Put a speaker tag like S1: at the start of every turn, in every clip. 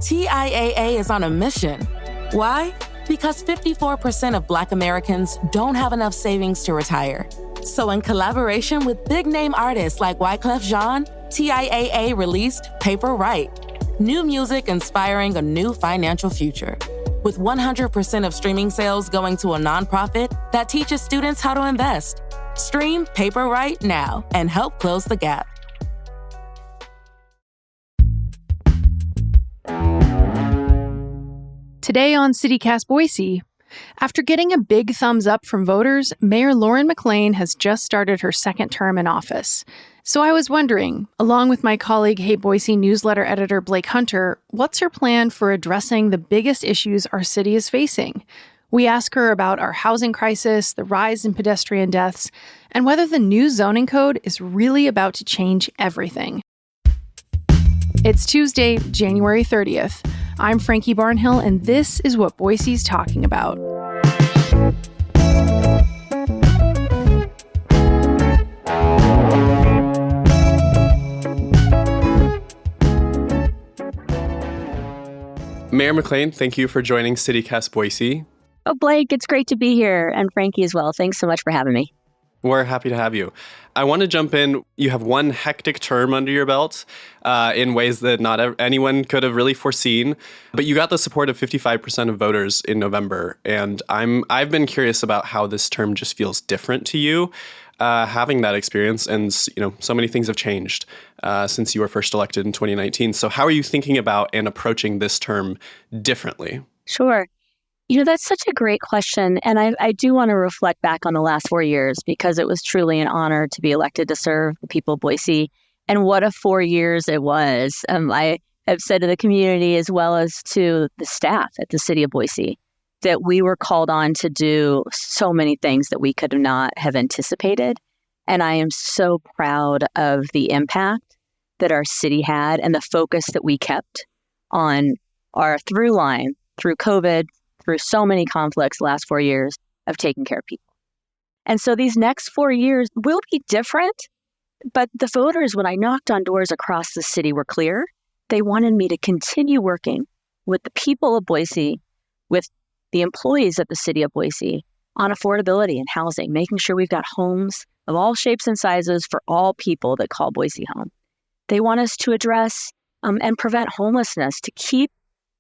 S1: TIAA is on a mission. Why? Because 54% of Black Americans don't have enough savings to retire. So in collaboration with big-name artists like Wyclef Jean, TIAA released Paper Right, new music inspiring a new financial future. With 100% of streaming sales going to a nonprofit that teaches students how to invest. Stream Paper Right now and help close the gap.
S2: Today on CityCast Boise, after getting a big thumbs up from voters, Mayor Lauren McLean has just started her second term in office. So I was wondering, along with my colleague Hey Boise newsletter editor Blake Hunter, what's her plan for addressing the biggest issues our city is facing? We ask her about our housing crisis, the rise in pedestrian deaths, and whether the new zoning code is really about to change everything. It's Tuesday, January 30th. I'm Frankie Barnhill, and this is what Boise's talking about.
S3: Mayor McLean, thank you for joining CityCast Boise.
S4: Oh, Blake, it's great to be here, and Frankie as well. Thanks so much for having me.
S3: We're happy to have you. I want to jump in. You have one hectic term under your belt in ways that not anyone could have really foreseen, but you got the support of 55% of voters in November, and I've been curious about how this term just feels different to you, having that experience, and so many things have changed since you were first elected in 2019. So how are you thinking about and approaching this term differently?
S4: Sure. That's such a great question. And I do want to reflect back on the last 4 years because it was truly an honor to be elected to serve the people of Boise. And what a 4 years it was. I have said to the community as well as to the staff at the city of Boise that we were called on to do so many things that we could not have anticipated. And I am so proud of the impact that our city had and the focus that we kept on our through line through COVID, through so many conflicts the last 4 years of taking care of people. And so these next 4 years will be different, but the voters, when I knocked on doors across the city, were clear. They wanted me to continue working with the people of Boise, with the employees of the city of Boise on affordability and housing, making sure we've got homes of all shapes and sizes for all people that call Boise home. They want us to address and prevent homelessness, to keep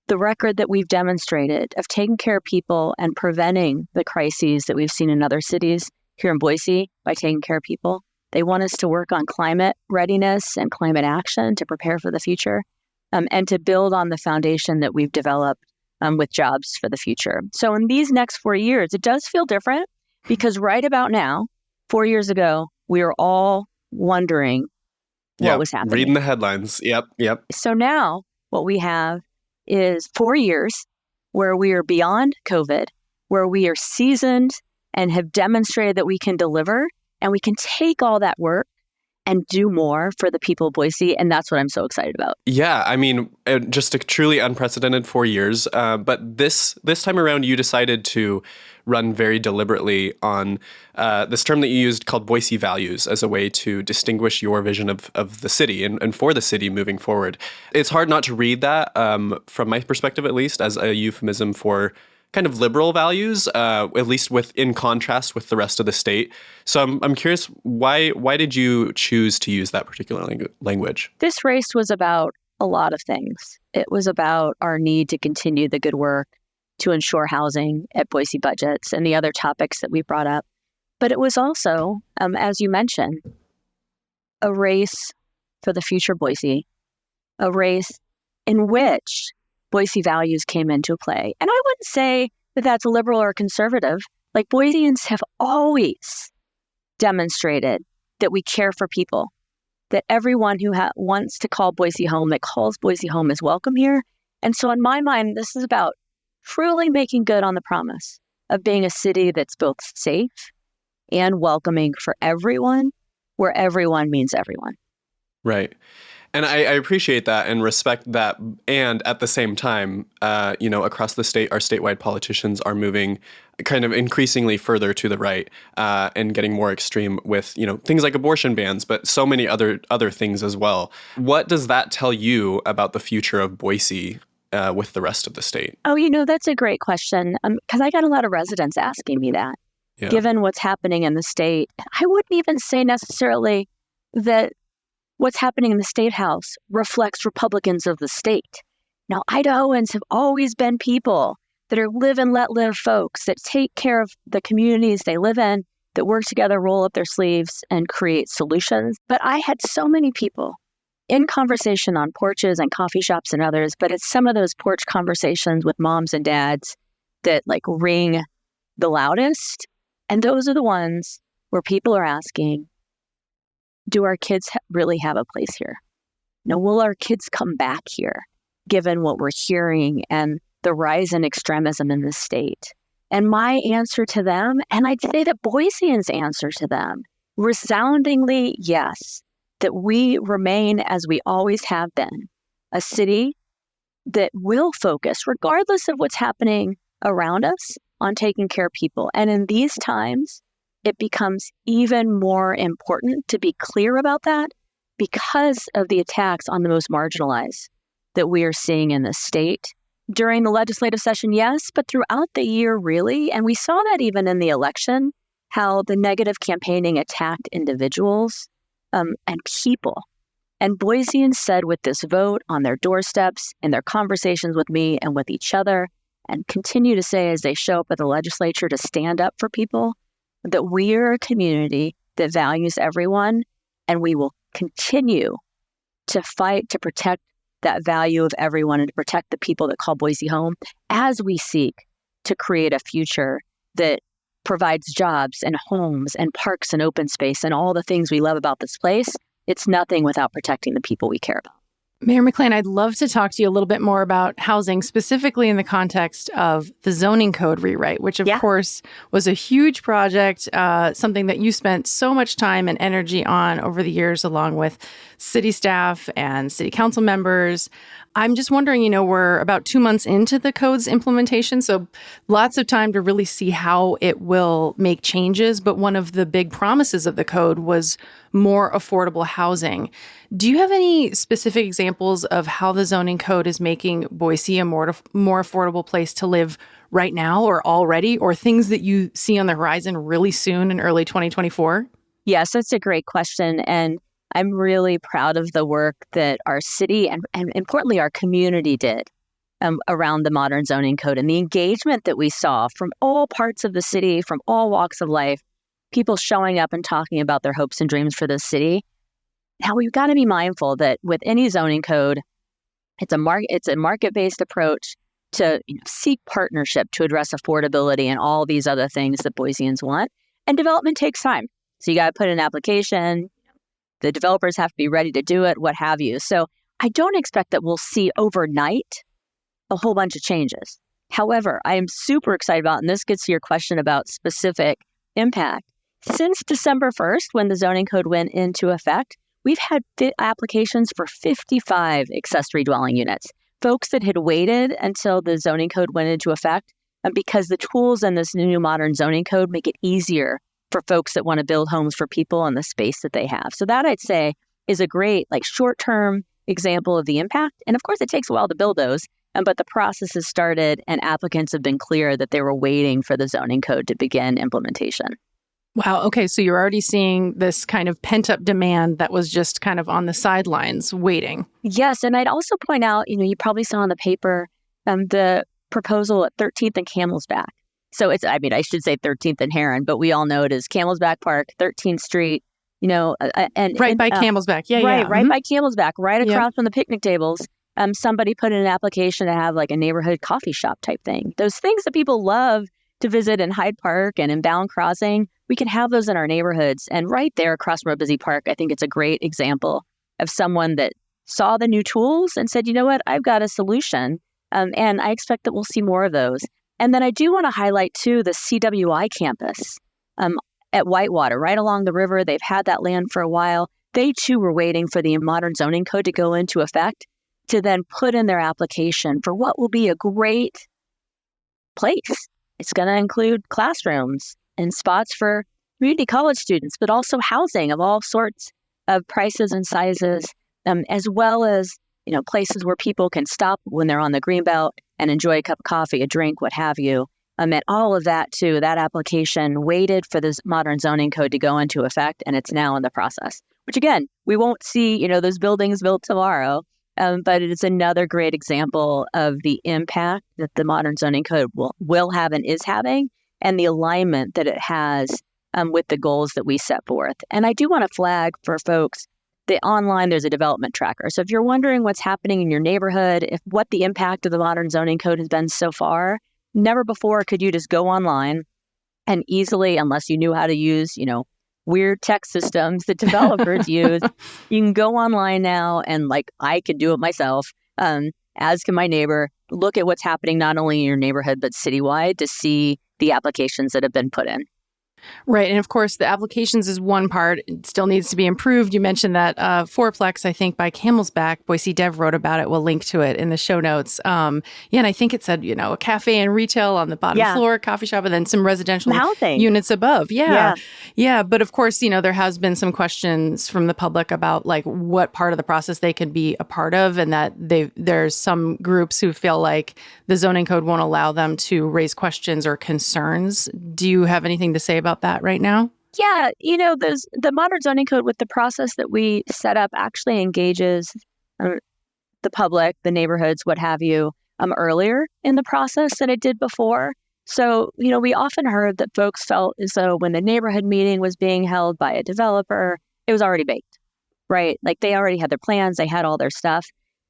S4: the record that we've demonstrated of taking care of people and preventing the crises that we've seen in other cities here in Boise by taking care of people. They want us to work on climate readiness and climate action to prepare for the future and to build on the foundation that we've developed with jobs for the future. So in these next 4 years, it does feel different because right about now, 4 years ago, we were all wondering what was happening.
S3: Reading the headlines. Yep.
S4: So now what we have is 4 years where we are beyond COVID, where we are seasoned and have demonstrated that we can deliver and we can take all that work and do more for the people of Boise. And that's what I'm so excited about.
S3: Yeah, I mean, just a truly unprecedented 4 years. But this time around, you decided to run very deliberately on this term that you used called Boise values as a way to distinguish your vision of the city and for the city moving forward. It's hard not to read that, from my perspective at least, as a euphemism for kind of liberal values, at least in contrast with the rest of the state. So I'm curious, why did you choose to use that particular language?
S4: This race was about a lot of things. It was about our need to continue the good work to ensure housing at Boise budgets and the other topics that we brought up. But it was also, as you mentioned, a race for the future Boise, a race in which Boise values came into play. And I wouldn't say that that's liberal or conservative. Like, Boiseans have always demonstrated that we care for people, that everyone who wants to call Boise home, that calls Boise home, is welcome here. And so in my mind, this is about truly making good on the promise of being a city that's both safe and welcoming for everyone, where everyone means everyone.
S3: Right. And I appreciate that and respect that. And at the same time, across the state, our statewide politicians are moving kind of increasingly further to the right and getting more extreme with, things like abortion bans, but so many other things as well. What does that tell you about the future of Boise with the rest of the state?
S4: Oh, that's a great question. Because I got a lot of residents asking me that.
S3: Yeah.
S4: Given what's happening in the state, I wouldn't even say necessarily that what's happening in the state house reflects Republicans of the state. Now, Idahoans have always been people that are live and let live folks that take care of the communities they live in, that work together, roll up their sleeves, and create solutions. But I had so many people in conversation on porches and coffee shops and others, but it's some of those porch conversations with moms and dads that ring the loudest. And those are the ones where people are asking, do our kids really have a place here? Will our kids come back here, given what we're hearing and the rise in extremism in the state? And my answer to them, and I'd say that Boiseans' answer to them, resoundingly yes, that we remain, as we always have been, a city that will focus, regardless of what's happening around us, on taking care of people. And in these times, it becomes even more important to be clear about that because of the attacks on the most marginalized that we are seeing in the state. During the legislative session, yes, but throughout the year, really. And we saw that even in the election, how the negative campaigning attacked individuals and people. And Boiseans said with this vote on their doorsteps, in their conversations with me and with each other, and continue to say as they show up at the legislature to stand up for people, that we are a community that values everyone, and we will continue to fight to protect that value of everyone and to protect the people that call Boise home as we seek to create a future that provides jobs and homes and parks and open space and all the things we love about this place. It's nothing without protecting the people we care about.
S2: Mayor McLean, I'd love to talk to you a little bit more about housing, specifically in the context of the zoning code rewrite, which of course was a huge project, something that you spent so much time and energy on over the years, along with city staff and city council members. I'm just wondering, we're about 2 months into the code's implementation, so lots of time to really see how it will make changes. But one of the big promises of the code was more affordable housing. Do you have any specific examples of how the zoning code is making Boise a more affordable place to live right now or already, or things that you see on the horizon really soon in early 2024?
S4: Yes, that's a great question. And I'm really proud of the work that our city and importantly our community did around the modern zoning code and the engagement that we saw from all parts of the city, from all walks of life, people showing up and talking about their hopes and dreams for this city. Now, we've got to be mindful that with any zoning code, it's a market-based approach to seek partnership to address affordability and all these other things that Boiseans want. And development takes time. So you got to put in an application. The developers have to be ready to do it, what have you. So I don't expect that we'll see overnight a whole bunch of changes. However, I am super excited about, and this gets to your question about specific impact. Since December 1st, when the zoning code went into effect, we've had applications for 55 accessory dwelling units. Folks that had waited until the zoning code went into effect, because the tools in this new modern zoning code make it easier for folks that want to build homes for people in the space that they have. So that, I'd say, is a great short-term example of the impact. And of course, it takes a while to build those, but the process has started and applicants have been clear that they were waiting for the zoning code to begin implementation.
S2: Wow. Okay. So you're already seeing this kind of pent-up demand that was just kind of on the sidelines waiting.
S4: Yes. And I'd also point out, you probably saw in the paper the proposal at 13th and Camel's Back. So I should say 13th and Heron, but we all know it as Camel's Back Park, 13th Street, and
S2: right by Camel's Back. Yeah.
S4: Right by Camel's Back, right across from the picnic tables. Somebody put in an application to have a neighborhood coffee shop type thing. Those things that people love to visit in Hyde Park and in Bound Crossing, we can have those in our neighborhoods. And right there across from Busy Park, I think it's a great example of someone that saw the new tools and said, you know what, I've got a solution. And I expect that we'll see more of those. And then I do want to highlight, too, the CWI campus at Whitewater, right along the river. They've had that land for a while. They, too, were waiting for the modern zoning code to go into effect to then put in their application for what will be a great place. It's going to include classrooms and spots for community college students, but also housing of all sorts of prices and sizes, as well as places where people can stop when they're on the greenbelt and enjoy a cup of coffee, a drink, what have you. And all of that too, that application waited for this modern zoning code to go into effect, and it's now in the process, which again, we won't see, those buildings built tomorrow. But it is another great example of the impact that the modern zoning code will have and is having, and the alignment that it has with the goals that we set forth. And I do want to flag for folks that online there's a development tracker. So if you're wondering what's happening in your neighborhood, what the impact of the modern zoning code has been so far, never before could you just go online and easily, unless you knew how to use, weird tech systems that developers use, you can go online now and I could do it myself, as can my neighbor, look at what's happening not only in your neighborhood, but citywide to see the applications that have been put in.
S2: Right. And of course, the applications is one part. It still needs to be improved. You mentioned that fourplex, I think, by Camel's Back. Boise Dev wrote about it. We'll link to it in the show notes. And I think it said, a cafe and retail on the bottom floor, coffee shop, and then some residential units above. Yeah. But of course, there has been some questions from the public about what part of the process they could be a part of, and that there's some groups who feel like the zoning code won't allow them to raise questions or concerns. Do you have anything to say about that right now?
S4: Yeah, the modern zoning code with the process that we set up actually engages the public, the neighborhoods, what have you, earlier in the process than it did before. So, we often heard that folks felt as though when the neighborhood meeting was being held by a developer, it was already baked, right? They already had their plans, they had all their stuff.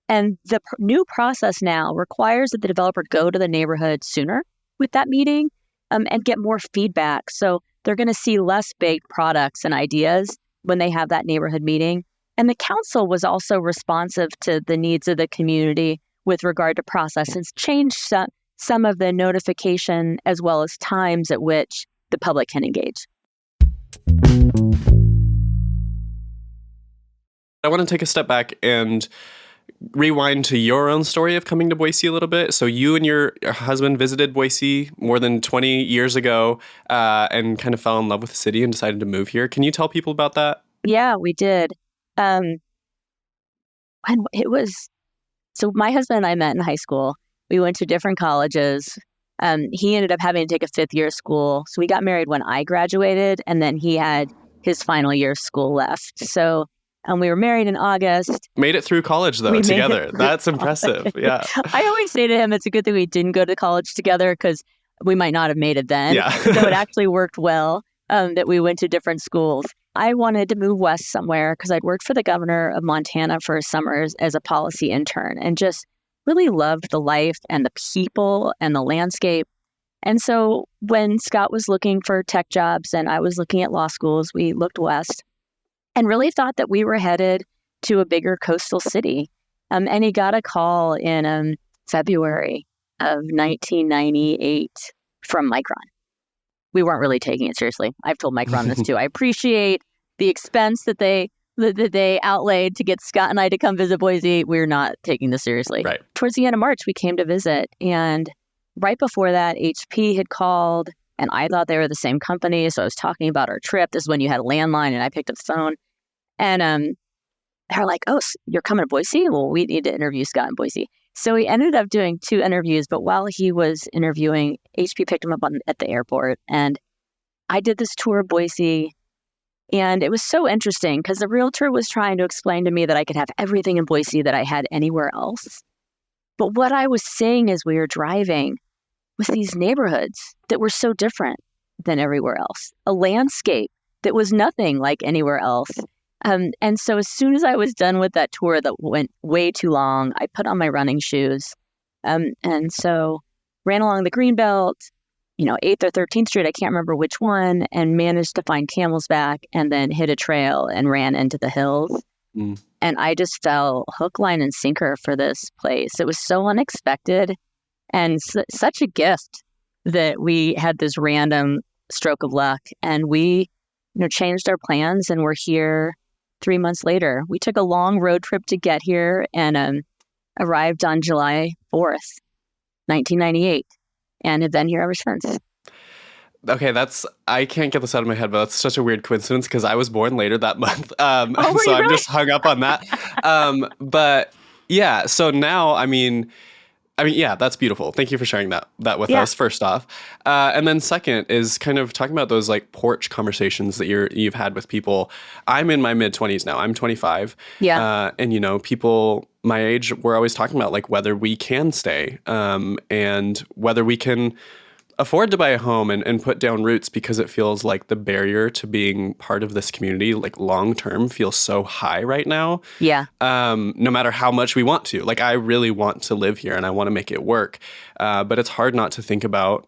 S4: And the new process now requires that the developer go to the neighborhood sooner with that meeting and get more feedback. So they're going to see less baked products and ideas when they have that neighborhood meeting. And the council was also responsive to the needs of the community with regard to process. It's changed some of the notification as well as times at which the public can engage.
S3: I want to take a step back and rewind to your own story of coming to Boise a little bit. So you and your husband visited Boise more than 20 years ago and kind of fell in love with the city and decided to move here. Can you tell people about that?
S4: Yeah, we did. And so my husband and I met in high school. We went to different colleges. He ended up having to take a fifth year of school. So we got married when I graduated, and then he had his final year of school left. So we were married in August.
S3: Made it through college, though, together. That's impressive. Yeah.
S4: I always say to him, it's a good thing we didn't go to college together because we might not have made it then.
S3: Yeah.
S4: So it actually worked well that we went to different schools. I wanted to move west somewhere because I'd worked for the governor of Montana for summers as a policy intern and just really loved the life and the people and the landscape. And so when Scott was looking for tech jobs and I was looking at law schools, we looked west and really thought that we were headed to a bigger coastal city. And he got a call in February of 1998 from Micron. We weren't really taking it seriously. I've told Micron this too. I appreciate the expense that they outlaid to get Scott and I to come visit Boise. We're not taking this seriously.
S3: Right.
S4: Towards the end of March, we came to visit. And right before that, HP had called. And I thought they were the same company. So I was talking about our trip. This is when you had a landline and I picked up the phone. And they're like, oh, you're coming to Boise? Well, we need to interview Scott in Boise. So he ended up doing 2 interviews. But while he was interviewing, HP picked him up at the airport. And I did this tour of Boise. And it was so interesting because the realtor was trying to explain to me that I could have everything in Boise that I had anywhere else. But what I was seeing as we were driving was these neighborhoods that were so different than everywhere else, a landscape that was nothing like anywhere else. And so as soon as I was done with that tour that went way too long, I put on my running shoes. And so ran along the Greenbelt, 8th or 13th Street, I can't remember which one, and managed to find Camel's Back and then hit a trail and ran into the hills. Mm. And I just fell hook, line, and sinker for this place. It was so unexpected and such a gift that we had this random stroke of luck. And we, changed our plans and we're here 3 months later. We took a long road trip to get here and arrived on July 4th, 1998, and have been here ever since.
S3: Okay, I can't get this out of my head, but that's such a weird coincidence because I was born later that month.
S4: Oh,
S3: so I'm just hung up on that. But Yeah. So now, yeah, that's beautiful. Thank you for sharing that with us, first off. And then second is kind of talking about those like porch conversations that you've had with people. I'm in my mid-20s now. I'm 25.
S4: Yeah.
S3: And, people my age, we're always talking about like whether we can stay and whether we can afford to buy a home and put down roots, because it feels like the barrier to being part of this community, like long term, feels so high right now.
S4: Yeah.
S3: No matter how much we want to. Like, I really want to live here and I want to make it work. But it's hard not to think about,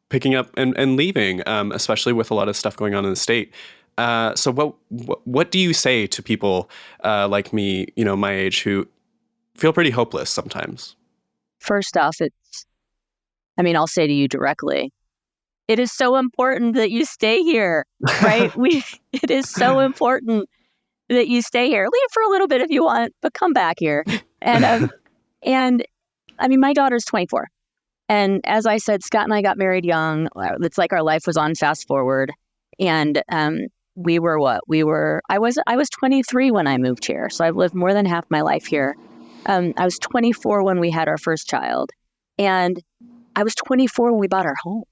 S3: picking up and leaving, especially with a lot of stuff going on in the state. So what do you say to people like me, my age, who feel pretty hopeless sometimes?
S4: First off, I'll say to you directly, it is so important that you stay here, right? It is so important that you stay here. Leave for a little bit if you want, but come back here. And my daughter's 24. And as I said, Scott and I got married young. It's like our life was on fast forward. And we were I was 23 when I moved here. So I've lived more than half my life here. I was 24 when we had our first child. And I was 24 when we bought our home.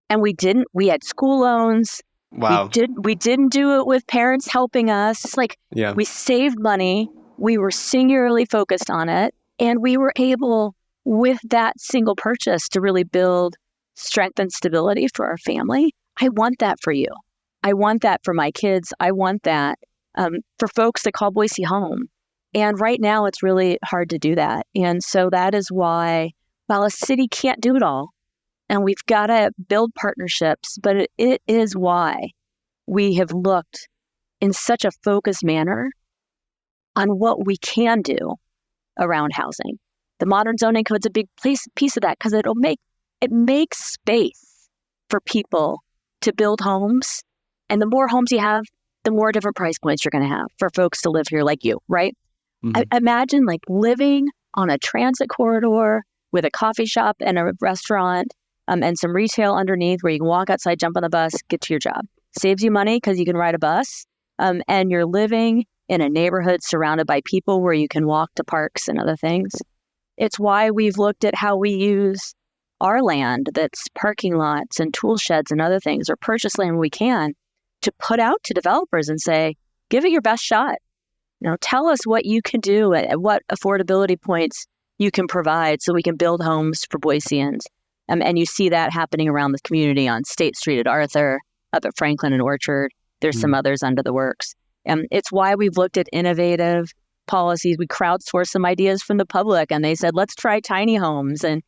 S4: And we had school loans.
S3: Wow.
S4: We didn't do it with parents helping us. It's like, we saved money. We were singularly focused on it. And we were able, with that single purchase, to really build strength and stability for our family. I want that for you. I want that for my kids. I want that for folks that call Boise home. And right now, it's really hard to do that. And so that is why, while a city can't do it all, and we've got to build partnerships, but it is why we have looked in such a focused manner on what we can do around housing. The modern zoning code's a big piece of that, because it makes space for people to build homes. And the more homes you have, the more different price points you're going to have for folks to live here like you, right? Mm-hmm. I imagine like living on a transit corridor with a coffee shop and a restaurant and some retail underneath where you can walk outside, jump on the bus, get to your job. Saves you money because you can ride a bus, and you're living in a neighborhood surrounded by people where you can walk to parks and other things. It's why we've looked at how we use our land that's parking lots and tool sheds and other things, or purchase land we can, to put out to developers and say, give it your best shot. Tell us what you can do and what affordability points you can provide so we can build homes for Boiseans. And you see that happening around the community on State Street at Arthur, up at Franklin and Orchard. There's some others under the works. It's why we've looked at innovative policies. We crowdsourced some ideas from the public, and they said, let's try tiny homes. And,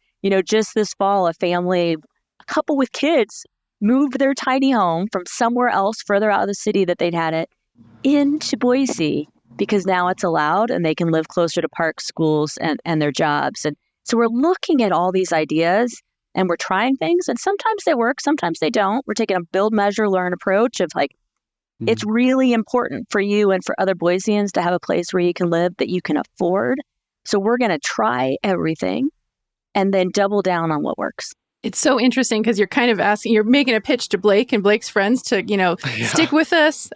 S4: just this fall, a couple with kids, moved their tiny home from somewhere else further out of the city that they'd had it into Boise, because now it's allowed and they can live closer to parks, schools, and their jobs. And so we're looking at all these ideas and we're trying things, and sometimes they work, sometimes they don't. We're taking a build, measure, learn approach of like, it's really important for you and for other Boiseans to have a place where you can live that you can afford. So we're going to try everything and then double down on what works.
S2: It's so interesting because you're kind of you're making a pitch to Blake and Blake's friends to, stick with us,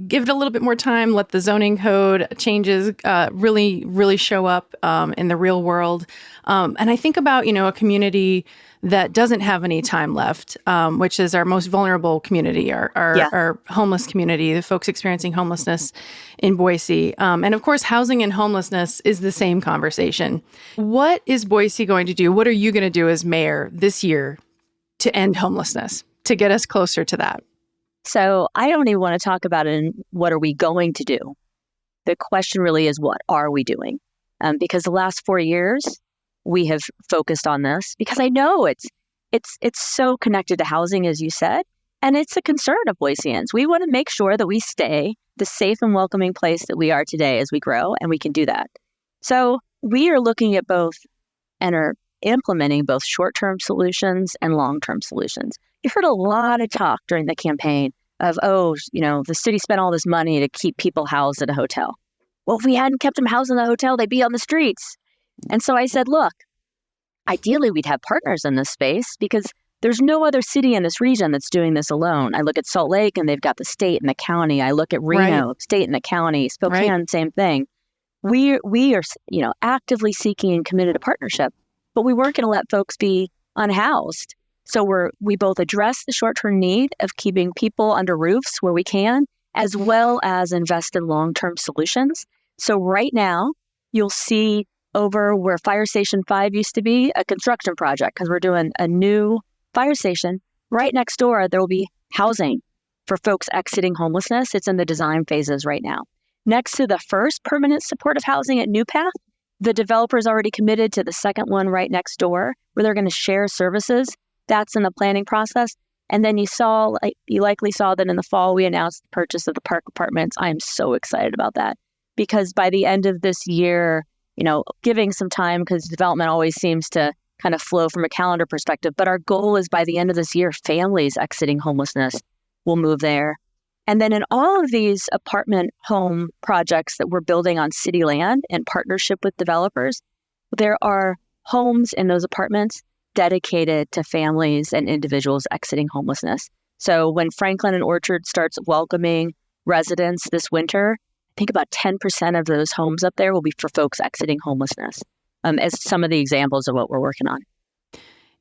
S2: give it a little bit more time, let the zoning code changes really, really show up in the real world. And I think about, a community that doesn't have any time left, which is our most vulnerable community, our homeless community, the folks experiencing homelessness in Boise. And of course, housing and homelessness is the same conversation. What is Boise going to do? What are you going to do as mayor this year to end homelessness, to get us closer to that?
S4: So I don't even want to talk about it in what are we going to do. The question really is, what are we doing? Because the last 4 years, we have focused on this because I know it's so connected to housing, as you said, and it's a concern of Boiseans. We want to make sure that we stay the safe and welcoming place that we are today as we grow, and we can do that. So we are looking at both and are implementing both short-term solutions and long-term solutions. You heard a lot of talk during the campaign of, the city spent all this money to keep people housed at a hotel. Well, if we hadn't kept them housed in the hotel, they'd be on the streets. And so I said, look, ideally we'd have partners in this space because there's no other city in this region that's doing this alone. I look at Salt Lake and they've got the state and the county. I look at Reno, state and the county. Spokane, same thing. we are, actively seeking and committed to partnership, but we weren't going to let folks be unhoused. So we both address the short-term need of keeping people under roofs where we can, as well as invest in long-term solutions. So right now, you'll see over where Fire Station 5 used to be, a construction project, because we're doing a new fire station. Right next door, there will be housing for folks exiting homelessness. It's in the design phases right now. Next to the first permanent supportive housing at New Path, the developer's already committed to the second one right next door, where they're going to share services. That's in the planning process. And then you likely saw that in the fall, we announced the purchase of the Park Apartments. I am so excited about that because by the end of this year, giving some time, because development always seems to kind of flow from a calendar perspective. But our goal is by the end of this year, families exiting homelessness will move there. And then in all of these apartment home projects that we're building on city land in partnership with developers, there are homes in those apartments dedicated to families and individuals exiting homelessness. So when Franklin and Orchard starts welcoming residents this winter, I think about 10% of those homes up there will be for folks exiting homelessness, as some of the examples of what we're working on.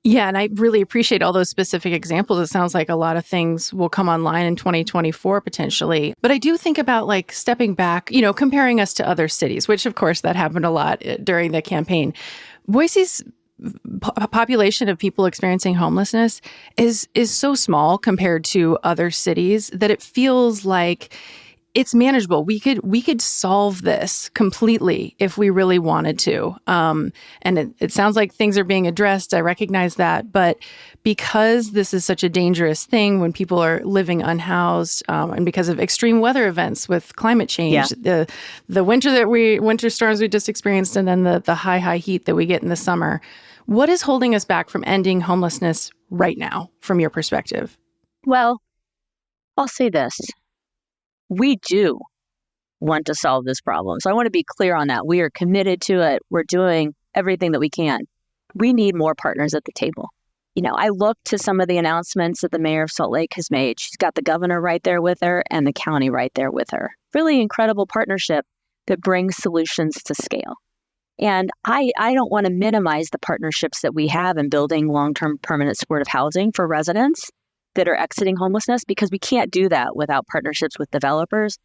S2: Yeah, and I really appreciate all those specific examples. It sounds like a lot of things will come online in 2024 potentially. But I do think about stepping back, comparing us to other cities, which of course that happened a lot during the campaign. Boise's population of people experiencing homelessness is so small compared to other cities that it feels like it's manageable. We could solve this completely if we really wanted to. And it sounds like things are being addressed. I recognize that. But because this is such a dangerous thing when people are living unhoused, and because of extreme weather events with climate change, the winter storms we just experienced, and then the high heat that we get in the summer, what is holding us back from ending homelessness right now, from your perspective?
S4: Well, I'll say this. We do want to solve this problem. So I want to be clear on that. We are committed to it. We're doing everything that we can. We need more partners at the table. I look to some of the announcements that the mayor of Salt Lake has made. She's got the governor right there with her and the county right there with her. Really incredible partnership that brings solutions to scale. And I don't want to minimize the partnerships that we have in building long-term permanent supportive housing for residents that are exiting homelessness, because we can't do that without partnerships with developers.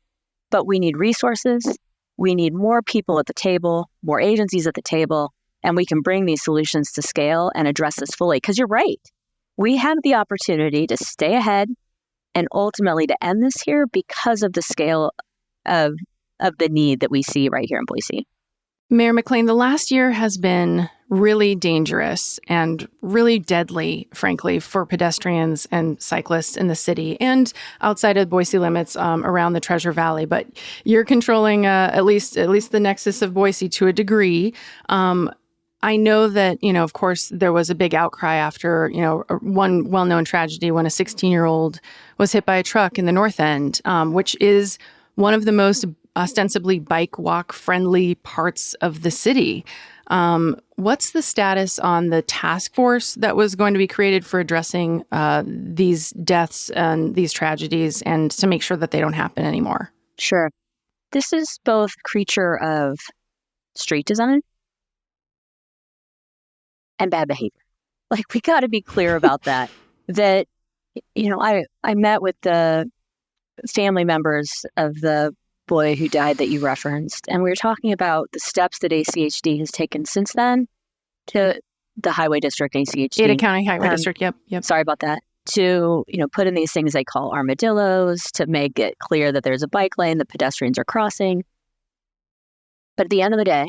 S4: But we need resources. We need more people at the table, more agencies at the table, and we can bring these solutions to scale and address this fully. Because you're right. We have the opportunity to stay ahead and ultimately to end this here because of the scale of the need that we see right here in Boise.
S2: Mayor McLean, the last year has been really dangerous and really deadly, frankly, for pedestrians and cyclists in the city and outside of Boise limits around the Treasure Valley. But you're controlling at least the nexus of Boise to a degree. I know that, of course, there was a big outcry after, one well-known tragedy when a 16-year-old was hit by a truck in the North End, which is one of the most ostensibly bike walk friendly parts of the city. What's the status on the task force that was going to be created for addressing these deaths and these tragedies and to make sure that they don't happen anymore?
S4: Sure. This is both creature of street design and bad behavior. We got to be clear about that. That, I met with the family members of the boy who died that you referenced. And we were talking about the steps that ACHD has taken since then to the Highway District, ACHD.
S2: Ada County Highway District, yep.
S4: Sorry about that. To, put in these things they call armadillos, to make it clear that there's a bike lane that pedestrians are crossing. But at the end of the day,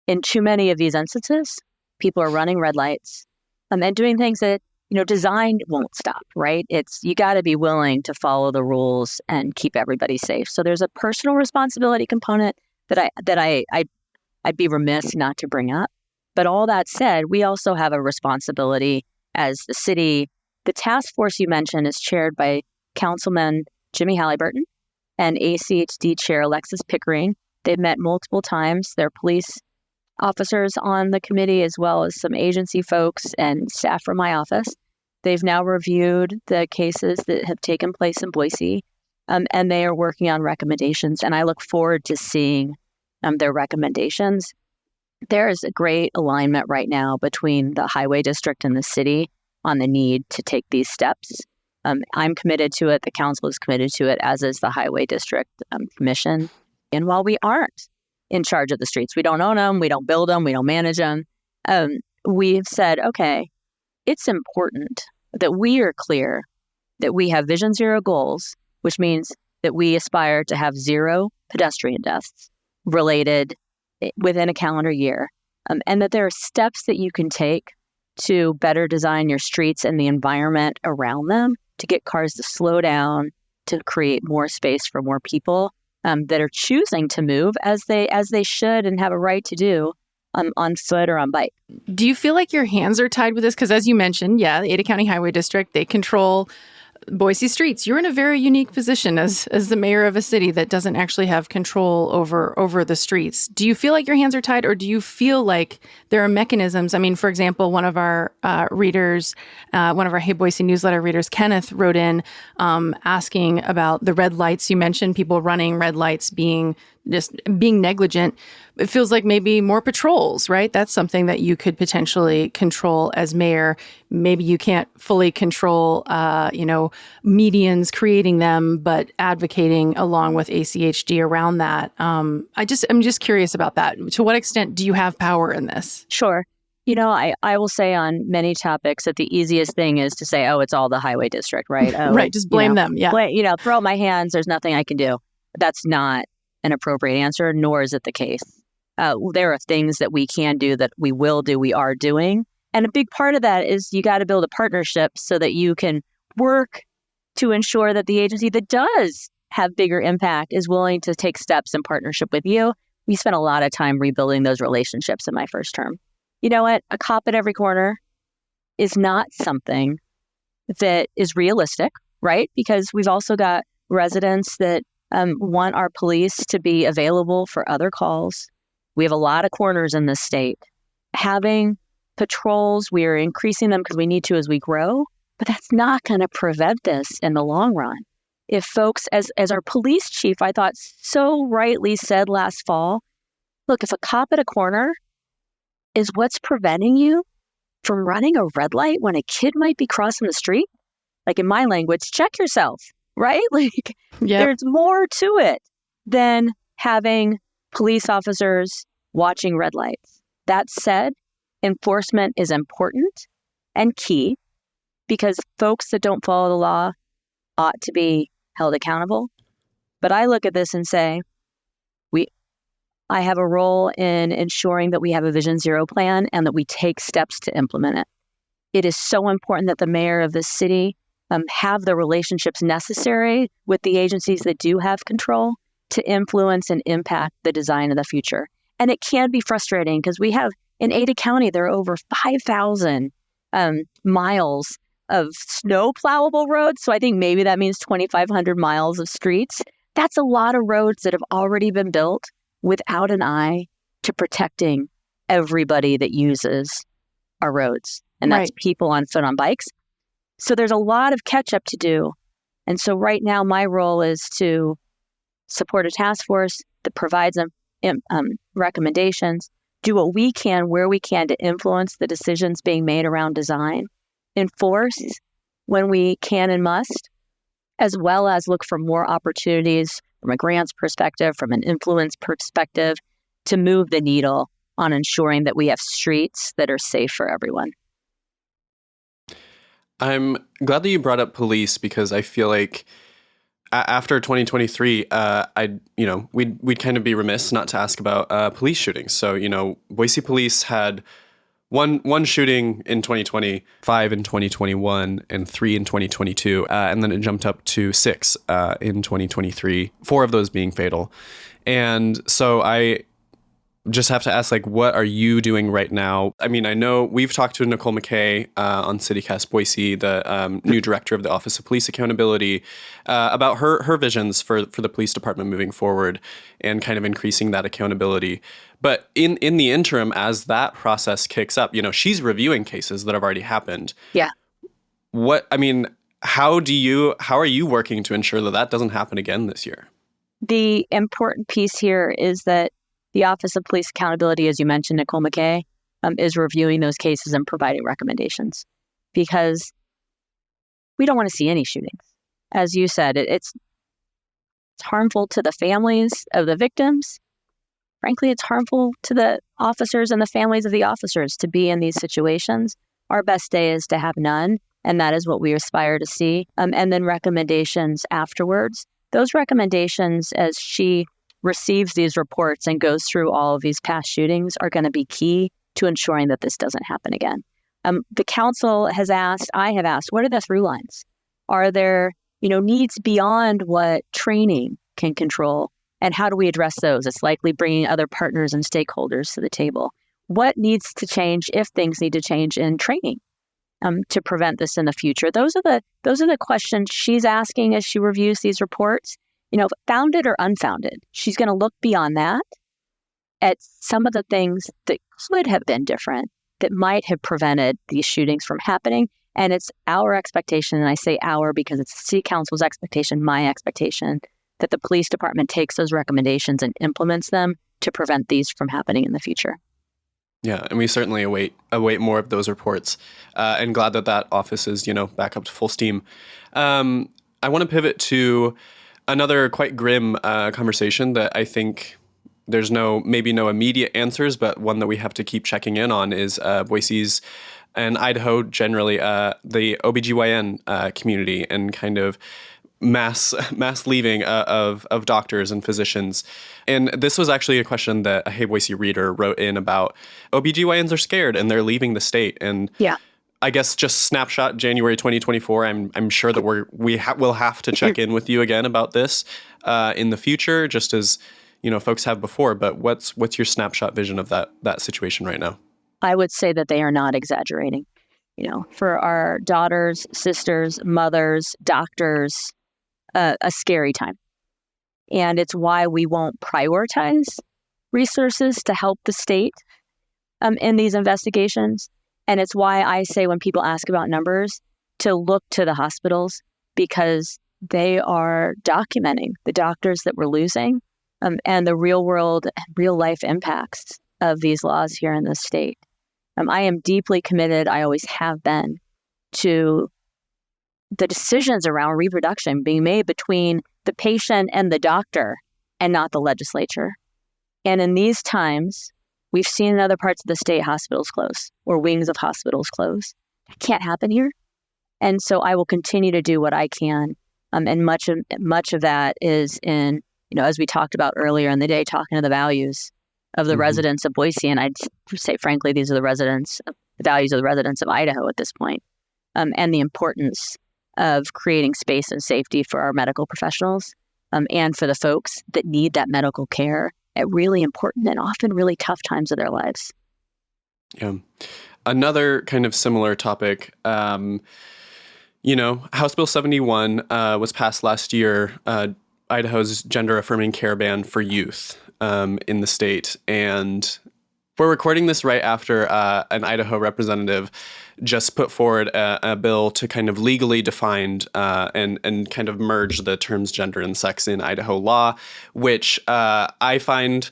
S4: in too many of these instances, people are running red lights and doing things that design won't stop, right? You got to be willing to follow the rules and keep everybody safe. So there's a personal responsibility component that I'd be remiss not to bring up. But all that said, we also have a responsibility as the city. The task force you mentioned is chaired by Councilman Jimmy Halliburton and ACHD Chair Alexis Pickering. They've met multiple times. There are police officers on the committee as well as some agency folks and staff from my office. They've now reviewed the cases that have taken place in Boise, and they are working on recommendations. And I look forward to seeing their recommendations. There is a great alignment right now between the highway district and the city on the need to take these steps. I'm committed to it. The council is committed to it, as is the highway district commission. And while we aren't in charge of the streets, we don't own them, we don't build them, we don't manage them, we've said, okay, it's important that we are clear that we have Vision Zero goals, which means that we aspire to have 0 pedestrian deaths related within a calendar year, and that there are steps that you can take to better design your streets and the environment around them to get cars to slow down, to create more space for more people that are choosing to move as they should and have a right to do on foot or on bike.
S2: Do you feel like your hands are tied with this? Because as you mentioned, the Ada County Highway District, they control Boise streets. You're in a very unique position as the mayor of a city that doesn't actually have control over the streets. Do you feel like your hands are tied, or do you feel like there are mechanisms? I mean, for example, one of our readers, one of our Hey Boise newsletter readers, Kenneth, wrote in asking about the red lights. You mentioned people running red lights being negligent. It feels like maybe more patrols, right? That's something that you could potentially control as mayor. Maybe you can't fully control, medians, creating them, but advocating along with ACHD around that. I'm just curious about that. To what extent do you have power in this?
S4: Sure. I will say on many topics that the easiest thing is to say, oh, it's all the highway district, right? Oh,
S2: right. Just blame them. Yeah.
S4: Throw up my hands. There's nothing I can do. That's not an appropriate answer, nor is it the case. There are things that we can do, that we will do, we are doing. And a big part of that is you got to build a partnership so that you can work to ensure that the agency that does have bigger impact is willing to take steps in partnership with you. We spent a lot of time rebuilding those relationships in my first term. You know what? A cop at every corner is not something that is realistic, right? Because we've also got residents that want our police to be available for other calls. We have a lot of corners in this state. Having patrols, we are increasing them because we need to as we grow, but that's not going to prevent this in the long run. If folks, as our police chief, I thought so rightly said last fall, look, if a cop at a corner is what's preventing you from running a red light when a kid might be crossing the street, like in my language, check yourself, right? There's more to it than having police officers watching red lights. That said, enforcement is important and key because folks that don't follow the law ought to be held accountable. But I look at this and say, I have a role in ensuring that we have a Vision Zero plan and that we take steps to implement it. It is so important that the mayor of this city have the relationships necessary with the agencies that do have control to influence and impact the design of the future. And it can be frustrating because we have, in Ada County, there are over 5,000 miles of snow plowable roads. So I think maybe that means 2,500 miles of streets. That's a lot of roads that have already been built without an eye to protecting everybody that uses our roads. And that's people on foot, on bikes. So there's a lot of catch up to do. And so right now, my role is to support a task force that provides recommendations, do what we can, where we can to influence the decisions being made around design, enforce when we can and must, as well as look for more opportunities from a grants perspective, from an influence perspective, to move the needle on ensuring that we have streets that are safe for everyone.
S3: I'm glad that you brought up police because I feel like after 2023, we'd kind of be remiss not to ask about police shootings. So, Boise police had one shooting in 2020, 5 in 2021, and 3 in 2022. And then it jumped up to 6 in 2023, 4 of those being fatal. And so I just have to ask, what are you doing right now? I mean, I know we've talked to Nicole McKay on CityCast Boise, the new director of the Office of Police Accountability, about her visions for the police department moving forward and kind of increasing that accountability. But in the interim, as that process kicks up, she's reviewing cases that have already happened.
S4: Yeah.
S3: How are you working to ensure that doesn't happen again this year?
S4: The important piece here is that The Office of Police Accountability, as you mentioned, Nicole McKay, is reviewing those cases and providing recommendations because we don't want to see any shootings. As you said, it's harmful to the families of the victims. Frankly, it's harmful to the officers and the families of the officers to be in these situations. Our best day is to have none, and that is what we aspire to see. And then recommendations afterwards. Those recommendations, as she receives these reports and goes through all of these past shootings, are going to be key to ensuring that this doesn't happen again. The council has asked, I have asked, what are the through lines? Are there, needs beyond what training can control? And how do we address those? It's likely bringing other partners and stakeholders to the table. What needs to change, if things need to change in training to prevent this in the future? Those are the questions she's asking as she reviews these reports. Founded or unfounded. She's going to look beyond that at some of the things that could have been different, that might have prevented these shootings from happening. And it's our expectation, and I say our because it's the City Council's expectation, my expectation, that the police department takes those recommendations and implements them to prevent these from happening in the future.
S3: Yeah, and we certainly await more of those reports, and glad that office is back up to full steam. I want to pivot to another quite grim conversation that I think there's maybe no immediate answers, but one that we have to keep checking in on is Boise's and Idaho generally, the OBGYN community and kind of mass leaving of doctors and physicians. And this was actually a question that a Hey Boise reader wrote in about OBGYNs are scared and they're leaving the state. And
S4: yeah.
S3: I guess just snapshot January 2024. I'm sure that we'll have to check in with you again about this in the future, just as folks have before. But what's your snapshot vision of that situation right now?
S4: I would say that they are not exaggerating. For our daughters, sisters, mothers, doctors, a scary time. And it's why we won't prioritize resources to help the state in these investigations. And it's why I say when people ask about numbers, to look to the hospitals, because they are documenting the doctors that we're losing and the real world, real life impacts of these laws here in the state. I am deeply committed, I always have been, to the decisions around reproduction being made between the patient and the doctor and not the legislature. And in these times, we've seen in other parts of the state hospitals close or wings of hospitals close. That can't happen here. And so I will continue to do what I can. And much of that is in, as we talked about earlier in the day, talking to the values of the residents of Boise. And I'd say, frankly, these are the values of the residents of Idaho at this point, and the importance of creating space and safety for our medical professionals and for the folks that need that medical care at really important and often really tough times of their lives.
S3: Yeah. Another kind of similar topic, House Bill 71 was passed last year, Idaho's gender-affirming care ban for youth in the state. And we're recording this right after an Idaho representative just put forward a bill to kind of legally define and kind of merge the terms gender and sex in Idaho law, which I find,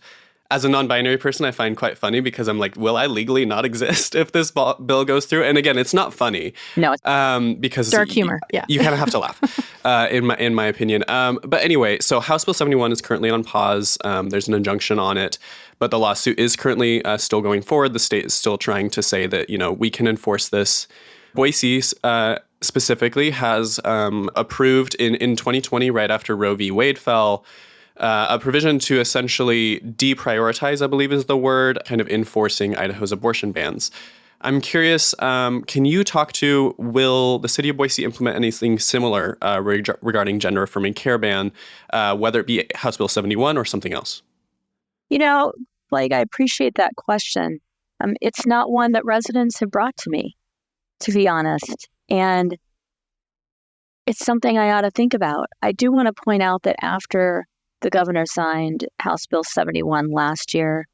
S3: as a non-binary person, I find quite funny because I'm like, will I legally not exist if this bill goes through? And again, it's not funny.
S4: No,
S3: because
S2: dark humor. Yeah,
S3: you kind of have to laugh, in my opinion. But anyway, so House Bill 71 is currently on pause. There's an injunction on it, but the lawsuit is currently still going forward. The state is still trying to say that we can enforce this. Boise specifically has approved in 2020, right after Roe v. Wade fell, a provision to essentially deprioritize, I believe is the word, kind of enforcing Idaho's abortion bans. I'm curious, can you talk to, will the city of Boise implement anything similar regarding gender-affirming care ban, whether it be House Bill 71 or something else?
S4: I appreciate that question. It's not one that residents have brought to me, to be honest. And it's something I ought to think about. I do want to point out that after the governor signed House Bill 71 last year,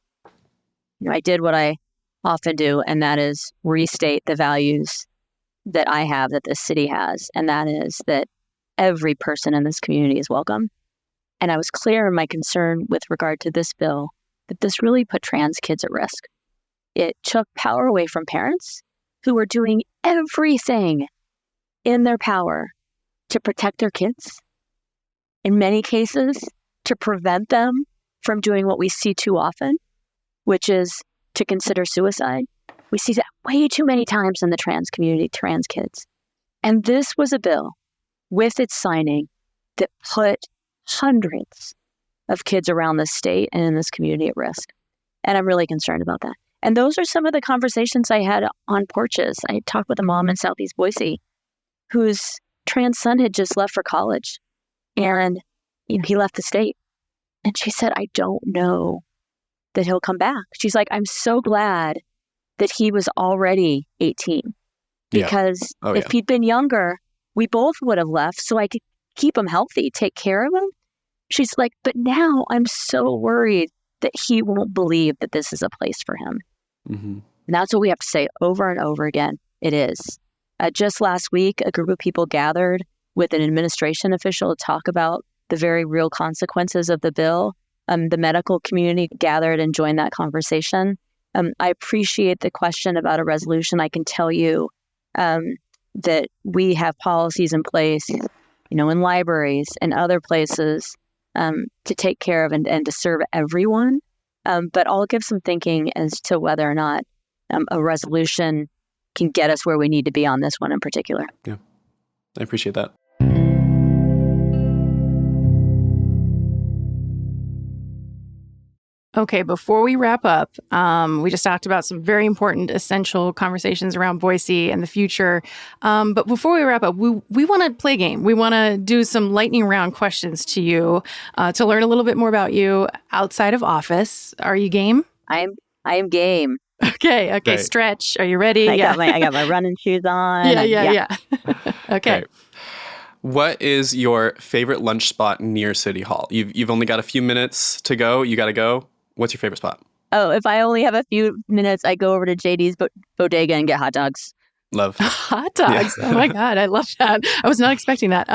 S4: I did what I often do, and that is restate the values that I have, that this city has, and that is that every person in this community is welcome. And I was clear in my concern with regard to this bill that this really put trans kids at risk. It took power away from parents who were doing everything in their power to protect their kids. In many cases, to prevent them from doing what we see too often, which is to consider suicide. We see that way too many times in the trans community, trans kids. And this was a bill with its signing that put hundreds of kids around the state and in this community at risk. And I'm really concerned about that. And those are some of the conversations I had on porches. I talked with a mom in Southeast Boise whose trans son had just left for college. And he left the state. And she said, I don't know that he'll come back. She's like, I'm so glad that he was already 18. Because if he'd been younger, we both would have left so I could keep him healthy, take care of him. She's like, but now I'm so worried that he won't believe that this is a place for him. Mm-hmm. And that's what we have to say over and over again. It is. Just last week, a group of people gathered with an administration official to talk about the very real consequences of the bill. The medical community gathered and joined that conversation. I appreciate the question about a resolution. I can tell you that we have policies in place, in libraries and other places to take care of and to serve everyone. But I'll give some thinking as to whether or not a resolution can get us where we need to be on this one in particular.
S3: Yeah, I appreciate that.
S2: Okay, before we wrap up, we just talked about some very important, essential conversations around Boise and the future. But before we wrap up, we want to play a game. We want to do some lightning round questions to you to learn a little bit more about you outside of office. Are you game?
S4: I am game.
S2: Okay. Great. Stretch. Are you ready?
S4: I got my running shoes on.
S2: Yeah. Okay.
S3: What is your favorite lunch spot near City Hall? You've only got a few minutes to go. You got to go. What's your favorite spot?
S4: Oh, if I only have a few minutes, I go over to JD's bodega and get hot dogs.
S3: Love.
S2: Hot dogs. Yeah. Oh my God. I love that. I was not expecting that.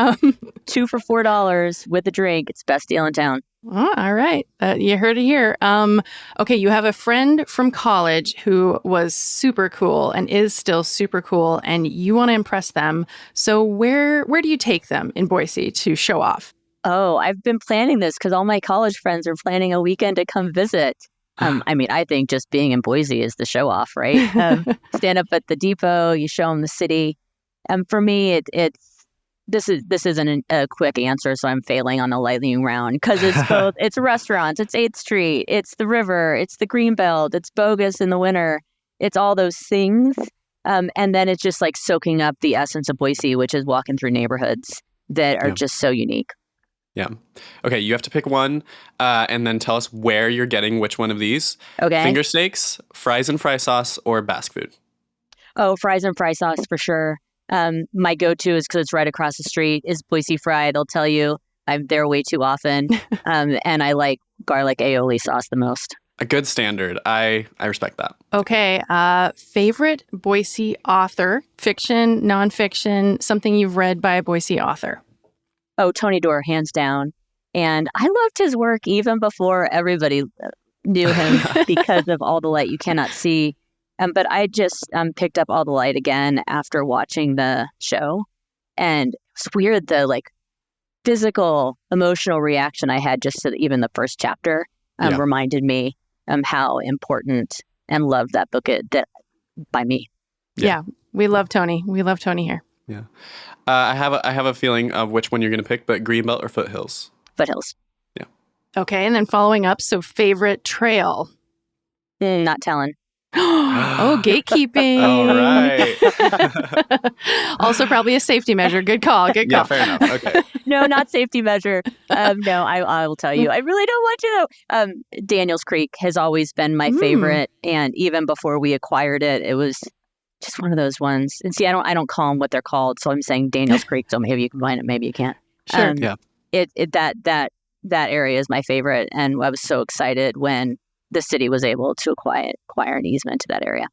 S4: 2 for $4 with a drink. It's best deal in town.
S2: Oh, all right. You heard it here. Okay. You have a friend from college who was super cool and is still super cool, and you want to impress them. So where do you take them in Boise to show off?
S4: Oh, I've been planning this because all my college friends are planning a weekend to come visit. I think just being in Boise is the show off, right? Stand up at the depot, you show them the city. For me, this isn't a quick answer, so I'm failing on a lightning round because it's both. It's restaurants, it's 8th Street, it's the river, it's the Greenbelt, it's bogus in the winter, it's all those things, and then it's just like soaking up the essence of Boise, which is walking through neighborhoods that are just so unique.
S3: Yeah. Okay, you have to pick one and then tell us where you're getting which one of these.
S4: Okay.
S3: Finger steaks, fries and fry sauce, or Basque food?
S4: Oh, fries and fry sauce for sure. My go-to is because it's right across the street is Boise Fry. They'll tell you I'm there way too often. And I like garlic aioli sauce the most.
S3: A good standard. I respect that.
S2: Okay. Favorite Boise author, fiction, nonfiction, something you've read by a Boise author?
S4: Oh, Tony Doerr, hands down. And I loved his work even before everybody knew him because of All the Light You Cannot See. But I just picked up All the Light again after watching the show. And it's weird, the physical, emotional reaction I had just to even the first chapter reminded me how important and loved that book by me.
S2: Yeah, we love Tony. We love Tony here.
S3: Yeah. I have a feeling of which one you're going to pick, but Greenbelt or Foothills?
S4: Foothills.
S3: Yeah.
S2: Okay, and then following up, so favorite trail?
S4: Not telling.
S2: Oh, gatekeeping.
S3: All right.
S2: Also probably a safety measure. Good call.
S3: Yeah, fair enough. Okay.
S4: No, not safety measure. No, I will tell you. I really don't want to know. Daniels Creek has always been my favorite. And even before we acquired it, it was just one of those ones. And see, I don't call them what they're called. So I'm saying Daniels Creek. So maybe you can find it. Maybe you can't.
S2: Sure.
S3: Yeah.
S4: That area is my favorite. And I was so excited when the city was able to acquire an easement to that area.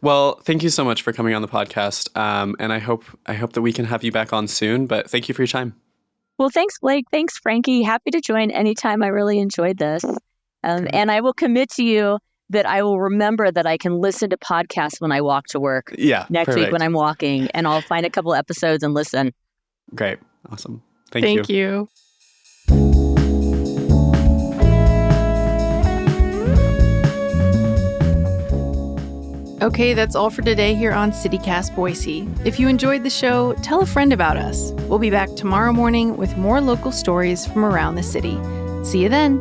S3: Well, thank you so much for coming on the podcast. And I hope that we can have you back on soon. But thank you for your time.
S4: Well, thanks, Blake. Thanks, Frankie. Happy to join anytime. I really enjoyed this. And I will commit to you that I will remember that I can listen to podcasts when I walk to work next week when I'm walking, and I'll find a couple episodes and listen.
S3: Great. Awesome. Thank you.
S2: Okay, that's all for today here on CityCast Boise. If you enjoyed the show, tell a friend about us. We'll be back tomorrow morning with more local stories from around the city. See you then.